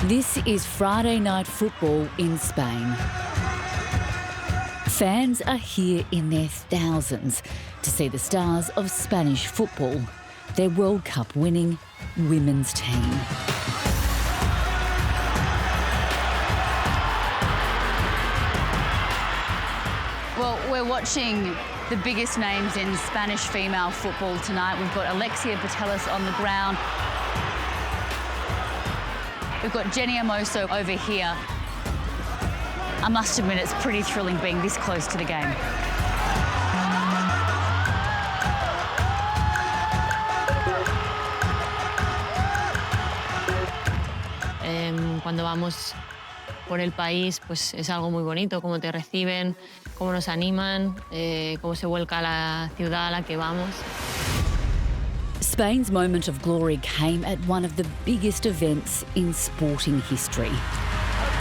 This is Friday night football in Spain. Fans are here in their thousands to see the stars of Spanish football, their World Cup winning women's team. Well, we're watching the biggest names in Spanish female football tonight. We've got Alexia Putellas on the ground. We've got Jenny Hermoso over here. I must admit, it's pretty thrilling being this close to the game. Cuando vamos por el país, pues es algo muy bonito, cómo te reciben, cómo nos animan, cómo se vuelca la ciudad a la que vamos. Spain's moment of glory came at one of the biggest events in sporting history. And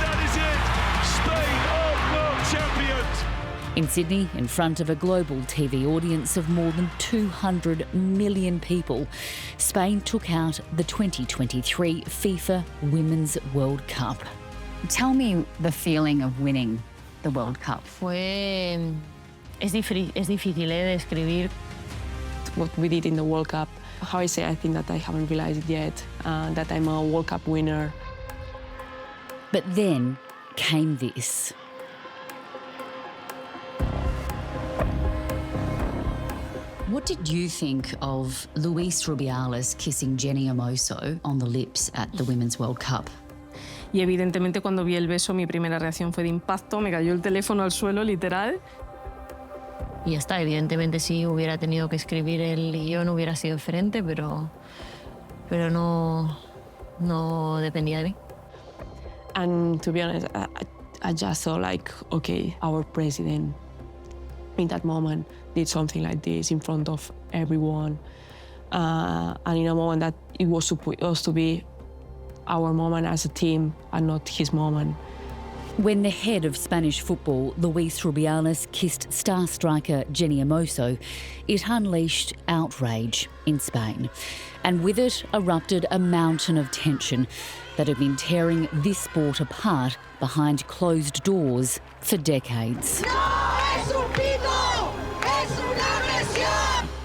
that is it! Spain are world champions! In Sydney, in front of a global TV audience of more than 200 million people, Spain took out the 2023 FIFA Women's World Cup. Tell me the feeling of winning the World Cup. Es difícil de describir. What we did in the World Cup. How I say, I think that I haven't realized it yet, that I'm a World Cup winner. But then came this. What did you think of Luis Rubiales kissing Jenny Hermoso on the lips at the Women's World Cup? Y evidentemente cuando vi el beso mi primera reacción fue de impacto, me cayó el teléfono al suelo, literal. Y ya está, evidentemente si hubiera tenido que escribir el guión hubiera sido diferente, pero no dependía de mí. And to be honest, I just thought like, okay, our president in that moment did something like this in front of everyone. And in a moment that it was supposed to be our moment as a team and not his moment. When the head of Spanish football, Luis Rubiales, kissed star striker Jenny Hermoso, it unleashed outrage in Spain. And with it erupted a mountain of tension that had been tearing this sport apart behind closed doors for decades.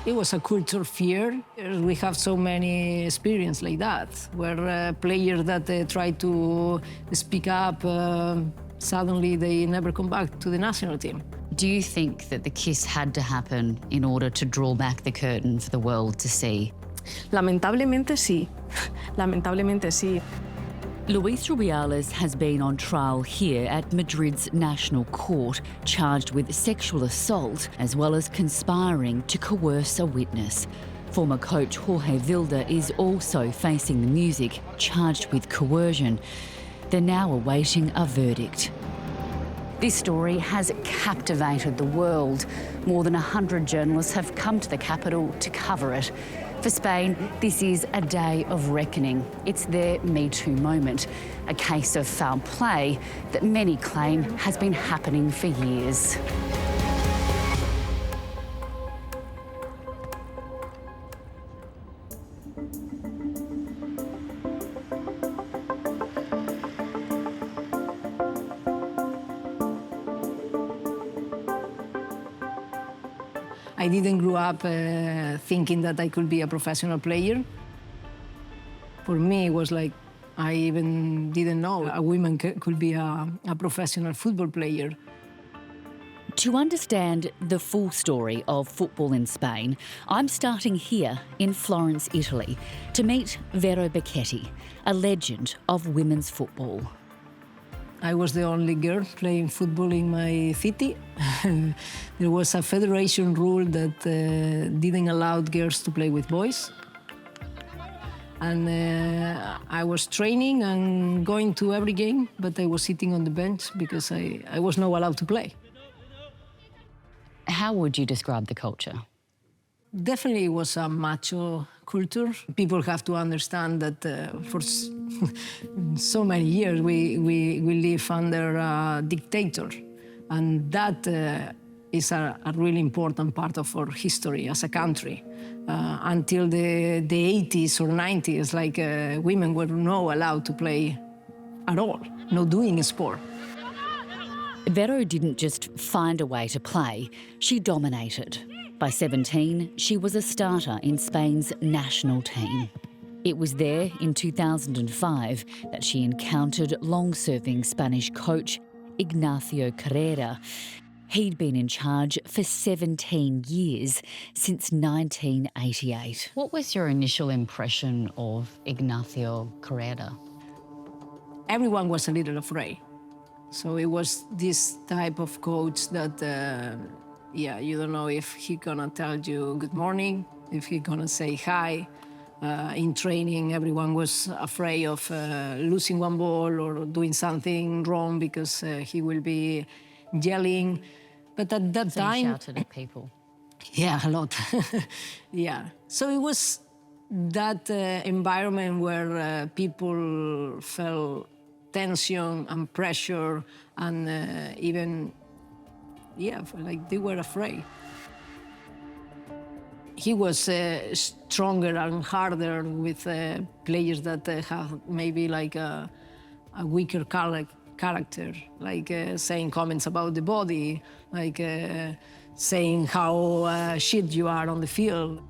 It was a culture fear. We have so many experience like that, where players that try to speak up, suddenly they never come back to the national team. Do you think that the kiss had to happen in order to draw back the curtain for the world to see? Lamentablemente sí. Lamentablemente sí. Luis Rubiales has been on trial here at Madrid's National Court, charged with sexual assault as well as conspiring to coerce a witness. Former coach Jorge Vilda is also facing the music, charged with coercion. They're now awaiting a verdict. This story has captivated the world. More than 100 journalists have come to the capital to cover it. For Spain, this is a day of reckoning. It's their Me Too moment, a case of foul play that many claim has been happening for years. I didn't grow up thinking that I could be a professional player. For me, it was like I even didn't know a woman could be a professional football player. To understand the full story of football in Spain, I'm starting here in Florence, Italy, to meet Vero Becchetti, a legend of women's football. I was the only girl playing football in my city. There was a federation rule that didn't allow girls to play with boys. And I was training and going to every game, but I was sitting on the bench because I was not allowed to play. How would you describe the culture? Definitely it was a macho culture. People have to understand that for so many years we live under a dictator. And that is a really important part of our history as a country. Until the 80s or 90s, like women were not allowed to play at all, not doing sport. Vero didn't just find a way to play, she dominated. By 17, she was a starter in Spain's national team. It was there in 2005 that she encountered long-serving Spanish coach Ignacio Carrera. He'd been in charge for 17 years, since 1988. What was your initial impression of Ignacio Carrera? Everyone was a little afraid. So it was this type of coach that, you don't know if he's gonna tell you good morning, if he's gonna say hi. In training, everyone was afraid of losing one ball or doing something wrong because he will be yelling. But at that So time... you shouted at people? Yeah, a lot. Yeah. So it was that environment where people felt tension and pressure and even, like they were afraid. He was stronger and harder with players that have maybe like a weaker character, like saying comments about the body, like saying how shit you are on the field.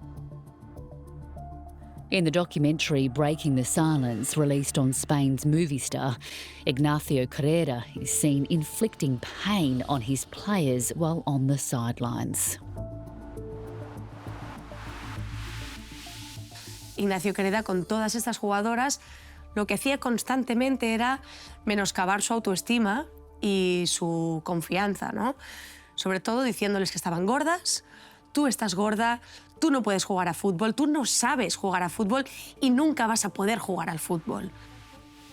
In the documentary Breaking the Silence, released on Spain's Movistar, Ignacio Carrera is seen inflicting pain on his players while on the sidelines. Ignacio Carrera, con todas estas jugadoras, lo que hacía constantemente era menoscabar su autoestima y su confianza, ¿no? Sobre todo diciéndoles que estaban gordas, tú estás gorda, tú no puedes jugar a fútbol, tú no sabes jugar a fútbol y nunca vas a poder jugar al fútbol.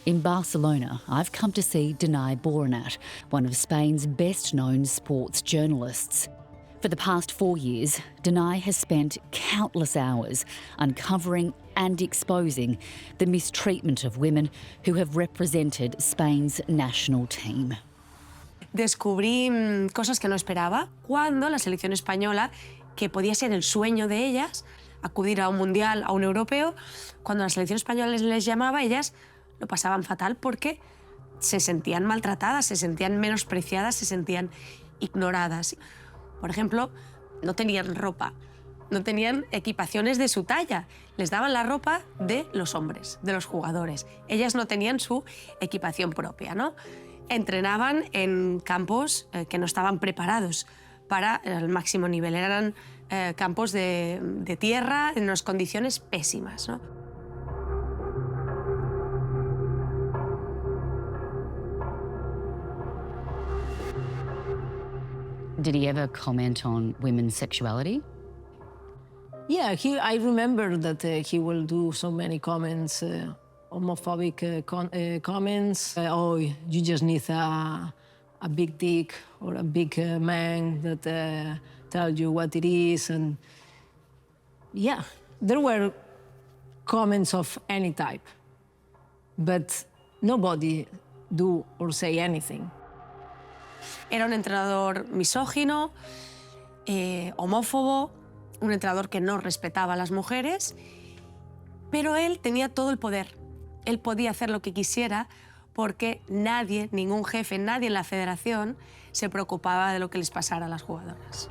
In Barcelona, I've come to see Danai Boronat, one of Spain's best-known sports journalists. For the past 4 years, Danai has spent countless hours uncovering and exposing the mistreatment of women who have represented Spain's national team. Descubrí cosas que no esperaba cuando la selección española, que podía ser el sueño de ellas, acudir a un mundial, a un europeo, cuando la selección española les llamaba, ellas lo pasaban fatal porque se sentían maltratadas, se sentían menospreciadas, se sentían ignoradas. Por ejemplo, no tenían ropa, no tenían equipaciones de su talla. Les daban la ropa de los hombres, de los jugadores. Ellas no tenían su equipación propia, ¿no? Entrenaban en campos que no estaban preparados para el máximo nivel. Eran campos de tierra en unas condiciones pésimas, ¿no? Did he ever comment on women's sexuality? Yeah, I remember that he will do so many comments, homophobic comments. Oh, you just need a big dick or a big man that tells you what it is. And yeah, there were comments of any type, but nobody do or say anything. Era un entrenador misógino, homófobo, un entrenador que no respetaba a las mujeres, pero él tenía todo el poder. Él podía hacer lo que quisiera porque nadie, ningún jefe, nadie en la federación se preocupaba de lo que les pasara a las jugadoras.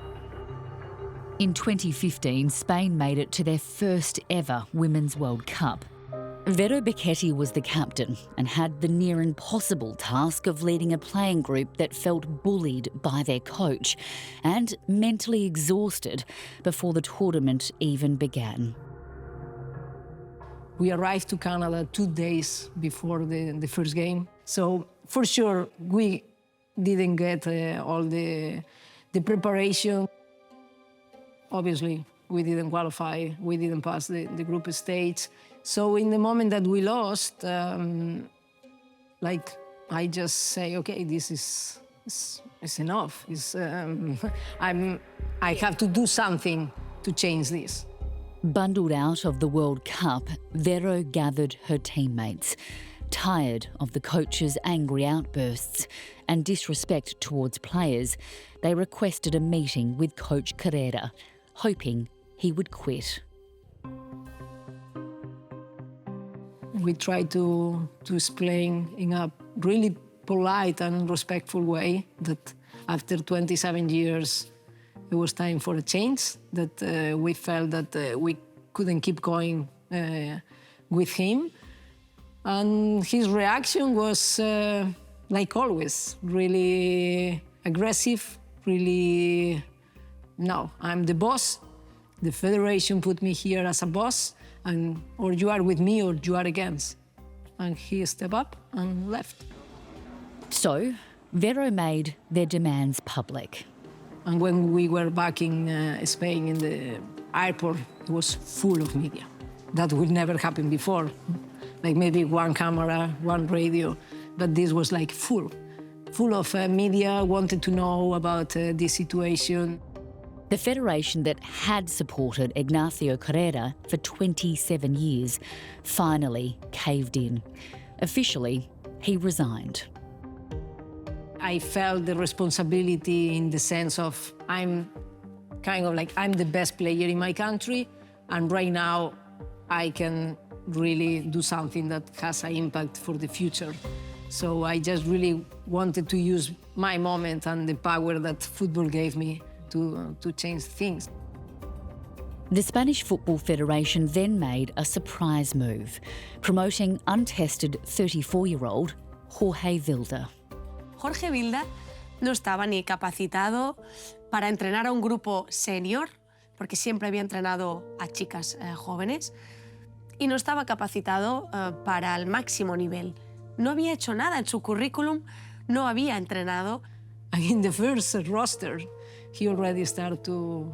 In 2015, Spain made it to their first ever Women's World Cup. Vero Becchetti was the captain and had the near impossible task of leading a playing group that felt bullied by their coach and mentally exhausted before the tournament even began. We arrived to Canada 2 days before the first game. So for sure, we didn't get all the preparation. Obviously, we didn't qualify. We didn't pass the group stage. So in the moment that we lost, like I just say, okay, this is enough. I have to do something to change this. Bundled out of the World Cup, Vero gathered her teammates. Tired of the coach's angry outbursts and disrespect towards players, they requested a meeting with Coach Carrera, hoping he would quit. We tried to explain in a really polite and respectful way that after 27 years, it was time for a change, that we felt that we couldn't keep going with him. And his reaction was, like always, really aggressive, really, no, I'm the boss. The federation put me here as a boss, and or you are with me or you are against. And he stepped up and left. So, Vero made their demands public. And when we were back in Spain in the airport, it was full of media. That would never happen before. Like maybe one camera, one radio, but this was like full of media, wanted to know about this situation. The federation that had supported Ignacio Carrera for 27 years finally caved in. Officially, he resigned. I felt the responsibility in the sense of I'm kind of like I'm the best player in my country, and right now I can really do something that has an impact for the future. So I just really wanted to use my moment and the power that football gave me to change things. The Spanish Football Federation then made a surprise move, promoting untested 34-year-old Jorge Vilda. Jorge Vilda no estaba ni capacitado para entrenar a un grupo senior, porque siempre había entrenado a chicas jóvenes, y no estaba capacitado para el máximo nivel. No había hecho nada en su currículum, no había entrenado. And in the first roster, he already started to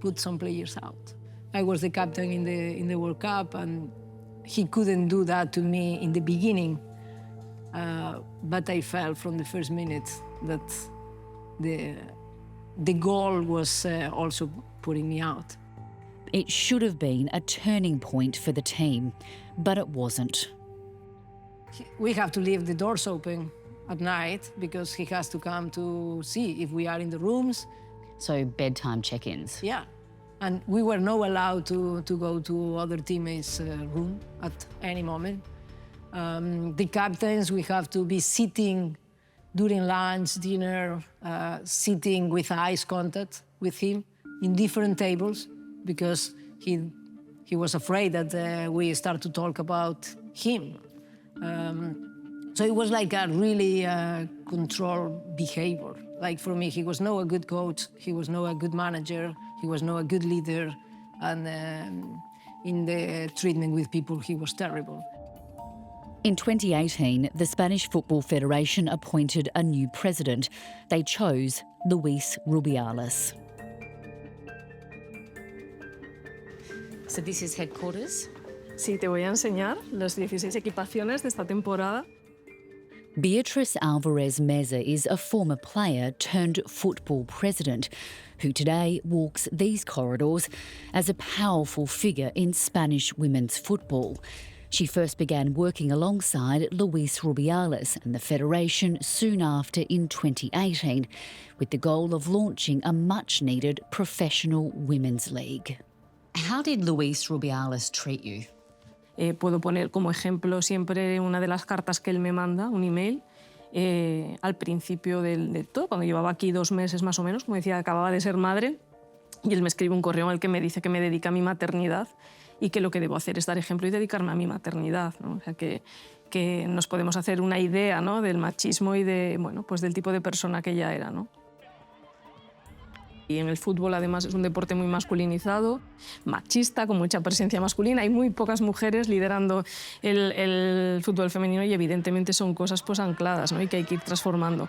put some players out. I was the captain in the World Cup, and he couldn't do that to me in the beginning. But I felt from the first minute that the goal was also putting me out. It should have been a turning point for the team, but it wasn't. We have to leave the doors open at night because he has to come to see if we are in the rooms. So bedtime check-ins. Yeah, and we were not allowed to go to other teammates' room at any moment. The captains, we have to be sitting during lunch, dinner, sitting with eyes contact with him in different tables because he was afraid that we start to talk about him. So it was like a really controlled behavior. Like for me, he was not a good coach, he was not a good manager, he was not a good leader, and in the treatment with people, he was terrible. In 2018, the Spanish Football Federation appointed a new president. They chose Luis Rubiales. So this is headquarters? Sí, te voy a enseñar las 16 equipaciones de esta temporada. Beatriz Alvarez Meza is a former player turned football president who today walks these corridors as a powerful figure in Spanish women's football. She first began working alongside Luis Rubiales and the Federation soon after in 2018 with the goal of launching a much-needed professional women's league. How did Luis Rubiales treat you? Puedo poner como ejemplo siempre una de las cartas que él me manda, un email, al principio de todo, cuando llevaba aquí 2 meses más o menos, como decía, acababa de ser madre, y él me escribe un correo en el que me dice que me dedica a mi maternidad y que lo que debo hacer es dar ejemplo y dedicarme a mi maternidad, ¿no? O sea, que nos podemos hacer una idea, ¿no?, del machismo y de, bueno, pues del tipo de persona que ella era, ¿no? Y en el fútbol, además, es un deporte muy masculinizado, machista, con mucha presencia masculina. Hay muy pocas mujeres liderando el fútbol femenino y, evidentemente, son cosas pues ancladas, ¿no?, y que hay que ir transformando.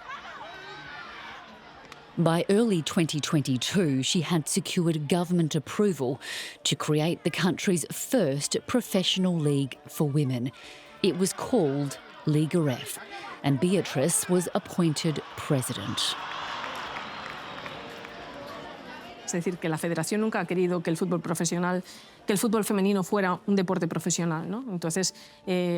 By early 2022, she had secured government approval to create the country's first professional league for women. It was called Liga F, and Beatriz was appointed president. Es decir, que la federación nunca ha querido que el fútbol profesional, que el fútbol femenino fuera un deporte profesional, ¿no? Entonces,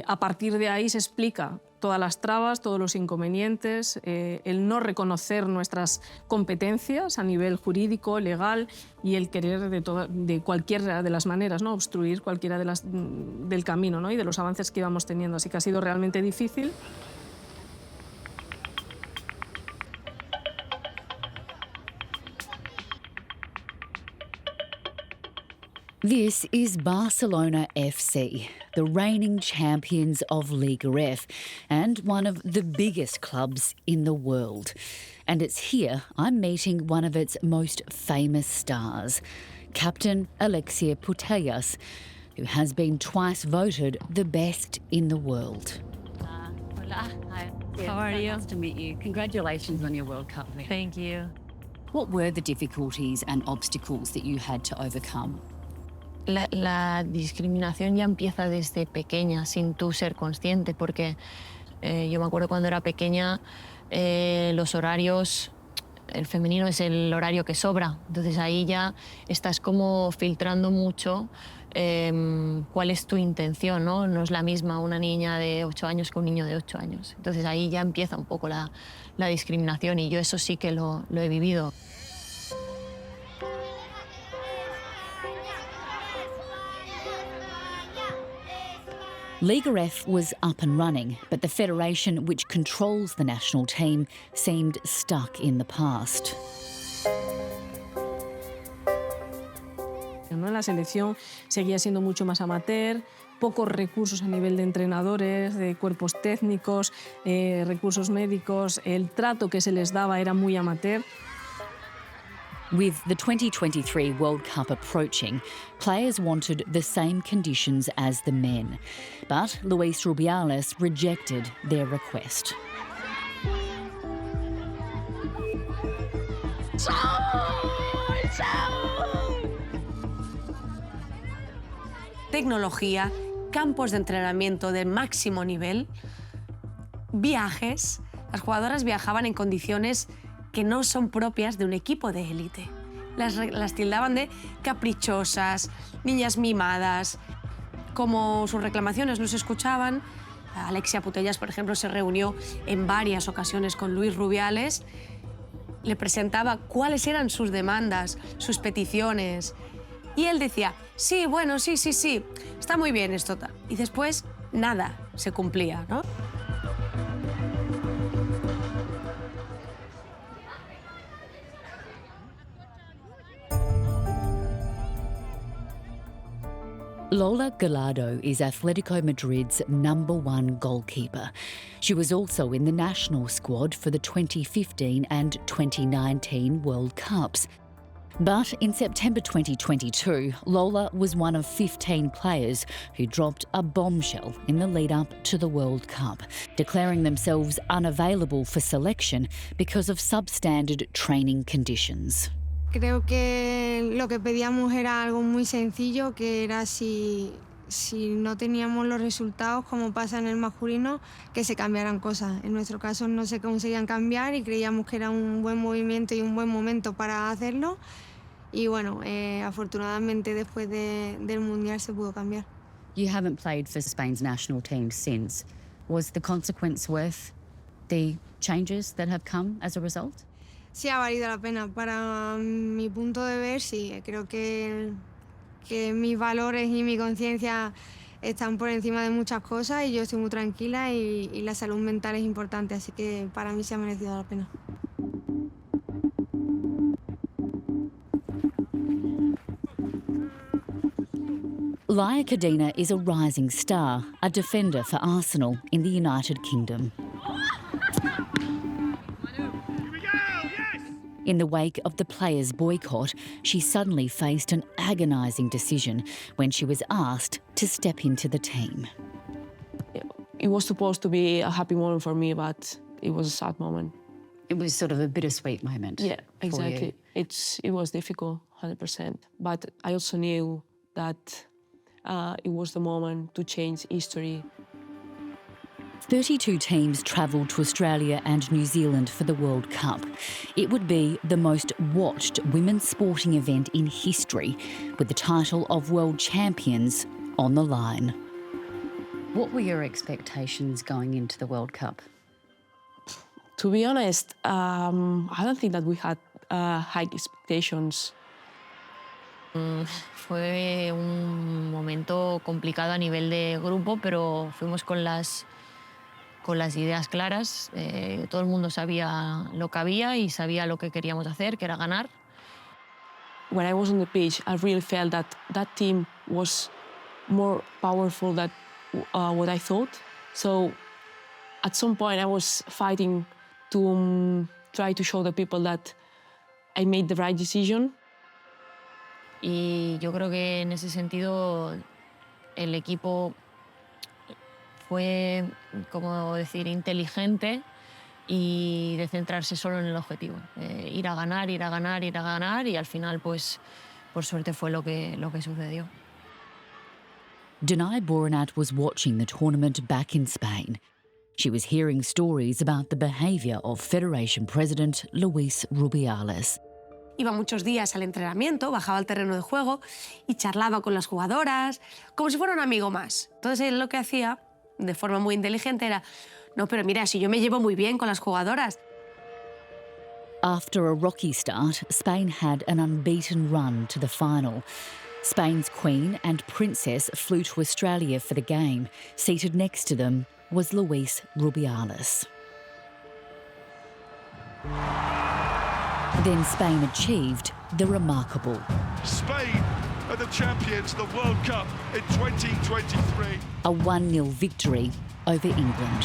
a partir de ahí se explica todas las trabas, todos los inconvenientes, el no reconocer nuestras competencias a nivel jurídico, legal, y el querer de cualquiera de las maneras, ¿no?, obstruir cualquiera del camino, ¿no?, y de los avances que íbamos teniendo. Así que ha sido realmente difícil. This is Barcelona FC, the reigning champions of Liga F and one of the biggest clubs in the world. And it's here I'm meeting one of its most famous stars, Captain Alexia Putellas, who has been twice voted the best in the world. Hola. Hi. Yeah, How are you? Nice to meet you. Congratulations on your World Cup. Thank you. What were the difficulties and obstacles that you had to overcome? La discriminación ya empieza desde pequeña, sin tú ser consciente, porque yo me acuerdo cuando era pequeña, los horarios, el femenino es el horario que sobra, entonces ahí ya estás como filtrando mucho cuál es tu intención, ¿no? No es la misma una niña de 8 años que un niño de 8 años. Entonces ahí ya empieza un poco la discriminación y yo eso sí que lo he vivido. Liga F was up and running, but the federation which controls the national team seemed stuck in the past. ¿No? La selección seguía siendo mucho más amateur, pocos recursos a nivel de entrenadores, de cuerpos técnicos, recursos médicos, el trato que se les daba era muy amateur. With the 2023 World Cup approaching, players wanted the same conditions as the men. But Luis Rubiales rejected their request. Tecnología, campos de entrenamiento de máximo nivel, viajes. Las jugadoras viajaban en condiciones que no son propias de un equipo de élite. Las tildaban de caprichosas, niñas mimadas. Como sus reclamaciones no se escuchaban, Alexia Putellas, por ejemplo, se reunió en varias ocasiones con Luis Rubiales, le presentaba cuáles eran sus demandas, sus peticiones, y él decía, sí, bueno, sí, está muy bien esto. Y después, nada se cumplía, ¿no? Lola Gallardo is Atletico Madrid's #1 goalkeeper. She was also in the national squad for the 2015 and 2019 World Cups. But in September 2022, Lola was one of 15 players who dropped a bombshell in the lead-up to the World Cup, declaring themselves unavailable for selection because of substandard training conditions. Creo que lo que pedíamos era algo muy sencillo, que era si no teníamos los resultados, como pasa en el masculino, que se cambiaran cosas. En nuestro caso no se conseguían cambiar y creíamos que era un buen movimiento y un buen momento para hacerlo. Y bueno, afortunadamente después del Mundial se pudo cambiar. You haven't played for Spain's national team since. Was the consequence worth the changes that have come as a result? Sí, ha valido la pena. Para mi punto de ver, sí. Creo que mis valores y mi conciencia están por encima de muchas cosas y yo estoy muy tranquila y la salud mental es importante, así que para mí se ha merecido la pena. Laia Cadena is a rising star, a defender for Arsenal in the United Kingdom. In the wake of the players' boycott, she suddenly faced an agonising decision when she was asked to step into the team. It was supposed to be a happy moment for me, but it was a sad moment. It was sort of a bittersweet moment. Yeah, exactly. It was difficult, 100%. But I also knew that it was the moment to change history. 32 teams travelled to Australia and New Zealand for the World Cup. It would be the most watched women's sporting event in history, with the title of World Champions on the line. What were your expectations going into the World Cup? To be honest, I don't think that we had high expectations. Fue un momento complicado a nivel de grupo, pero fuimos con las ideas claras. Todo el mundo sabía lo que había y sabía lo que queríamos hacer, que era ganar. when I was on the pitch, I really felt that that team was more powerful than what I thought. So at some point I was fighting to try to show the people that I made the right decision. Y yo creo que en ese sentido el equipo fue, como decir, inteligente y de centrarse solo en el objetivo. Ir a ganar, ir a ganar, ir a ganar y al final, pues, por suerte fue lo que sucedió. Danai Boronat was watching the tournament back in Spain. She was hearing stories about the behaviour of Federation President Luis Rubiales. Iba muchos días al entrenamiento, bajaba al terreno de juego y charlaba con las jugadoras, como si fuera un amigo más. Entonces él lo que hacía, de forma muy inteligente, era: no, pero mira, si yo me llevo muy bien con las jugadoras. After a rocky start, Spain had an unbeaten run to the final. Spain's Queen and Princess flew to Australia for the game. Seated next to them was Luis Rubiales. Then Spain achieved the remarkable. Spain are the champions of the World Cup in 2023. A 1-0 victory over England.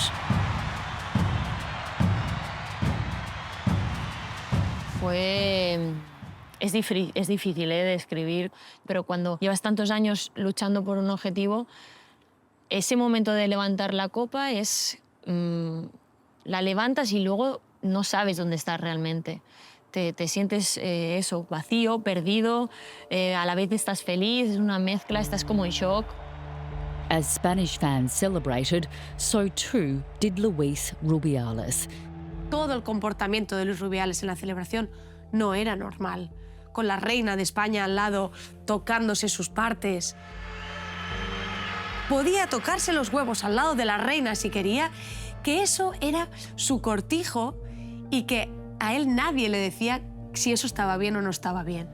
Es difícil de describir, pero cuando llevas tantos años luchando por un objetivo, ese momento de levantar la copa es... la levantas y luego no sabes dónde estás realmente. Te sientes eso, vacío, perdido, a la vez estás feliz, es una mezcla, estás como en shock. As Spanish fans celebrated, so too did Luis Rubiales. Todo el comportamiento de Luis Rubiales en la celebración no era normal, con la reina de España al lado, tocándose sus partes. Podía tocarse los huevos al lado de la reina si quería, que eso era su cortijo y que a él nadie le decía si eso estaba bien o no estaba bien.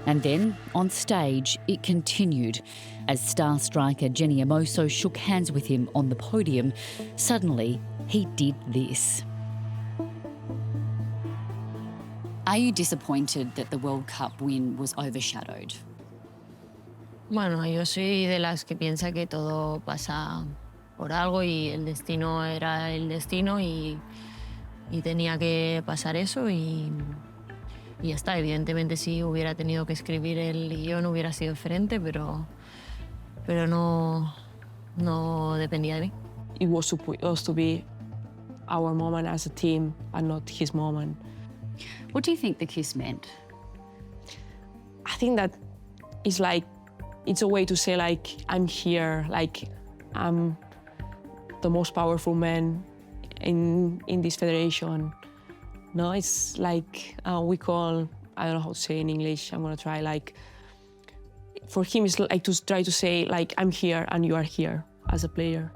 And then, on stage, it continued. As star striker Jenny Hermoso shook hands with him on the podium, suddenly he did this. Are you disappointed that the World Cup win was overshadowed? Bueno, yo soy de las que piensa que todo pasa por algo y el destino era el destino y tenía que pasar eso y ya está. Evidentemente, si hubiera tenido que escribir el guión hubiera sido diferente, pero no dependía de mí. It was supposed to be our moment as a team and not his moment. What do you think the kiss meant? I think that it's like, it's a way to say like, I'm here, like I'm the most powerful man in this federation. No, it's like we call, I don't know how to say in English, I'm gonna try, like, for him it's like to try to say like, I'm here and you are here as a player.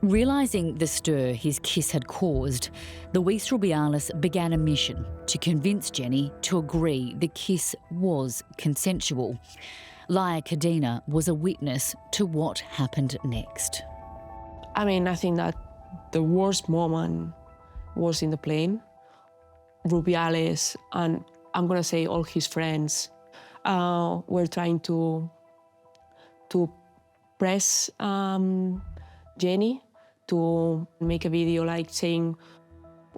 Realising the stir his kiss had caused, Luis Rubiales began a mission to convince Jenny to agree the kiss was consensual. Laia Cadena was a witness to what happened next. I mean, I think that the worst moment was in the plane. Rubiales and I'm gonna say all his friends were trying to press Jenny to make a video like saying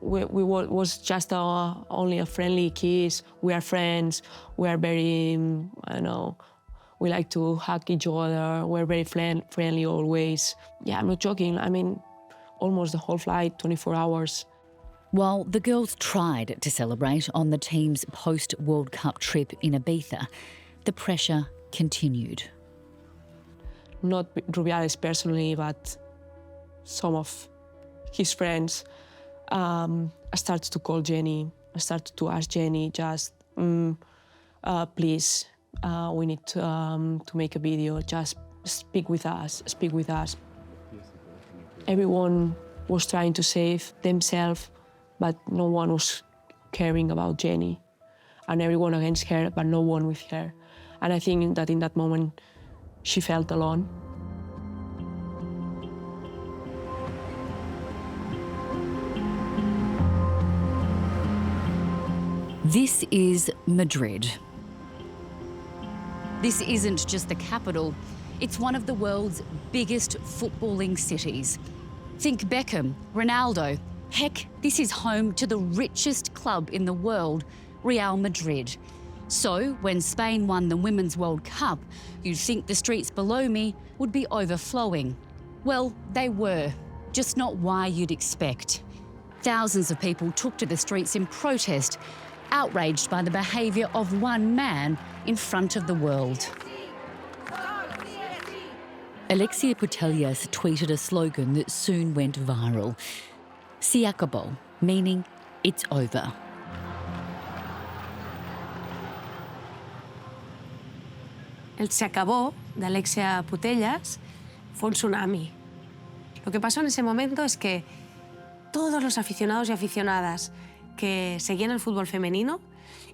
was just only a friendly kiss. We are friends. We are very, I don't know, we like to hug each other. We're very friendly always. Yeah, I'm not joking. I mean, almost the whole flight, 24 hours. While the girls tried to celebrate on the team's post-World Cup trip in Ibiza, the pressure continued. Not Rubiales personally, but some of his friends started to call Jenny, started to ask Jenny, just, please, we need to make a video, just speak with us, speak with us. Everyone was trying to save themselves, but no one was caring about Jenny. And everyone against her, but no one with her. And I think that in that moment, she felt alone. This is Madrid. This isn't just the capital, it's one of the world's biggest footballing cities. Think Beckham, Ronaldo. Heck, this is home to the richest club in the world, Real Madrid. So, when Spain won the Women's World Cup, you'd think the streets below me would be overflowing. Well, they were, just not why you'd expect. Thousands of people took to the streets in protest, outraged by the behaviour of one man in front of the world. Alexia Putellas tweeted a slogan that soon went viral. Se acabó, meaning it's over. El se acabó de Alexia Putellas fue un tsunami. Lo que pasó en ese momento es que todos los aficionados y aficionadas que seguían el fútbol femenino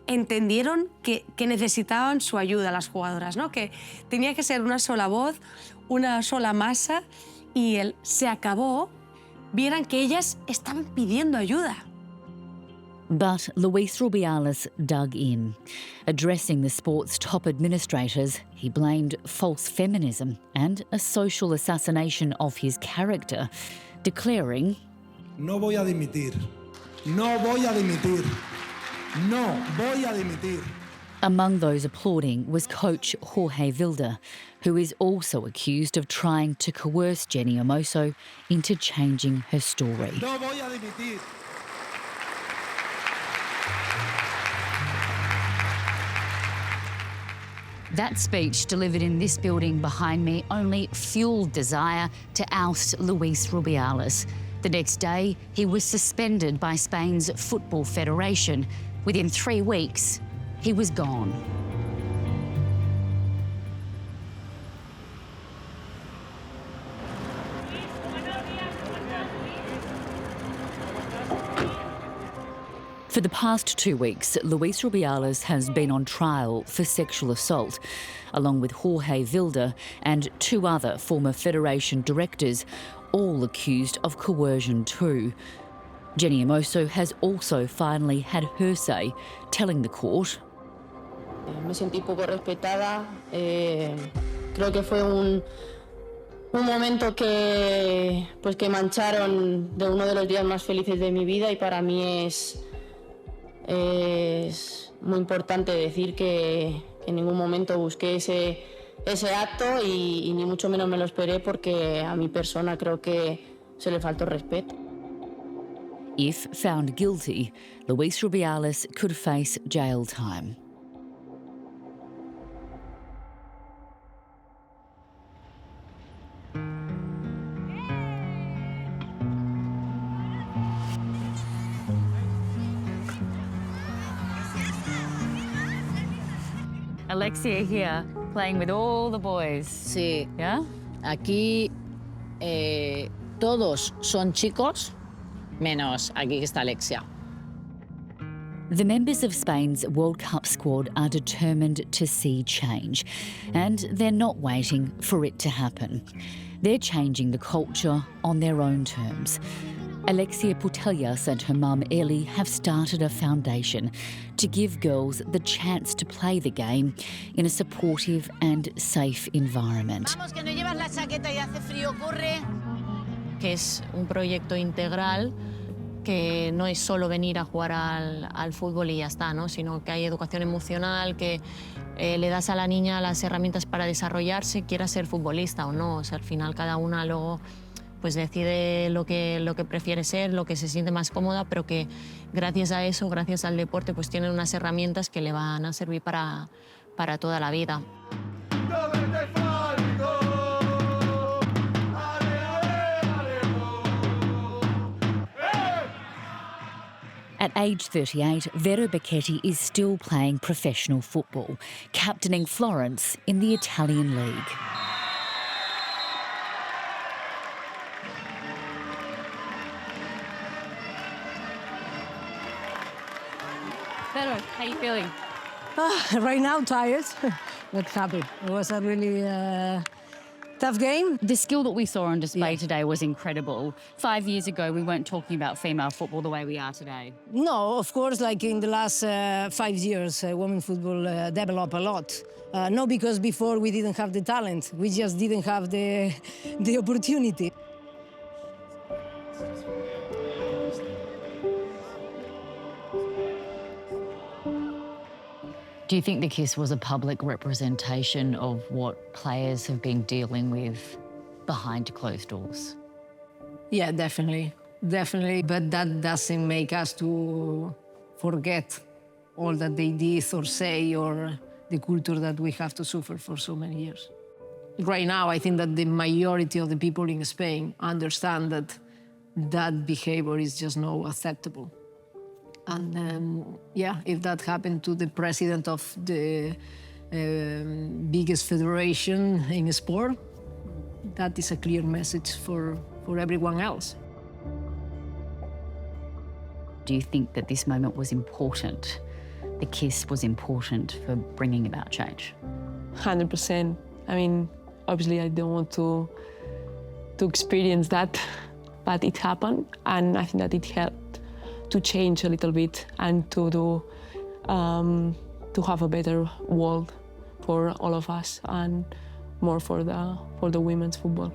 entendieron que necesitaban su ayuda las jugadoras, ¿no? Que tenía que ser una sola voz, una sola masa, y el se acabó, vieran que ellas estaban pidiendo ayuda. But Luis Rubiales dug in. Addressing the sport's top administrators, he blamed false feminism and a social assassination of his character, declaring, No voy a dimitir. No voy a dimitir. No voy a dimitir. Among those applauding was coach Jorge Vilda, who is also accused of trying to coerce Jenny Hermoso into changing her story. No voy a dimitir. That speech delivered in this building behind me only fueled desire to oust Luis Rubiales. The next day, he was suspended by Spain's Football Federation. Within 3 weeks, he was gone. For the past 2 weeks, Luis Rubiales has been on trial for sexual assault, along with Jorge Vilda and 2 other former Federation directors, all accused of coercion too. Jenny Hermoso has also finally had her say, telling the court, Me sentí poco respetada. Creo que fue un momento que mancharon de uno de los días más felices de mi vida, y para mí es muy importante decir que en ningún momento busqué ese acto y ni mucho menos me lo esperé, porque a mi persona creo que se le faltó respeto. if found guilty, Luis Rubiales could face jail time. Alexia here, playing with all the boys. Sí. Yeah? Aquí todos son chicos, menos aquí que está Alexia. The members of Spain's World Cup squad are determined to see change, and they're not waiting for it to happen. They're changing the culture on their own terms. Alexia Putellas and her mum Ellie have started a foundation to give girls the chance to play the game in a supportive and safe environment. Vamos, que no llevas la chaqueta y hace frío, corre. Que es un proyecto integral, que no es solo venir a jugar al fútbol y ya está, ¿no? Sino que hay educación emocional, que le das a la niña las herramientas para desarrollarse, quiera ser futbolista o no. O sea, al final cada una luego pues decide lo que prefiere ser, lo que se siente más cómoda, pero que gracias a eso, gracias al deporte, pues tienen unas herramientas que le van a servir para toda la vida. At age 38, Vero Becchetti is still playing professional football, captaining Florence in the Italian League. Vero, how are you feeling? Right now, tired, but happy. It was a really Tough game? The skill that we saw on display today was incredible. 5 years ago, we weren't talking about female football the way we are today. No, of course, like in the last 5 years, women's football developed a lot. Not because before we didn't have the talent, we just didn't have the opportunity. Do you think the kiss was a public representation of what players have been dealing with behind closed doors? Yeah, definitely. Definitely, but that doesn't make us to forget all that they did or say or the culture that we have to suffer for so many years. Right now, I think that the majority of the people in Spain understand that that behavior is just not acceptable. And yeah, if that happened to the president of the biggest federation in sport, that is a clear message for everyone else. Do you think that this moment was important? The kiss was important for bringing about change? 100%. I mean, obviously I don't want to experience that, but it happened, and I think that it helped to change a little bit and to have a better world for all of us and more for the women's football.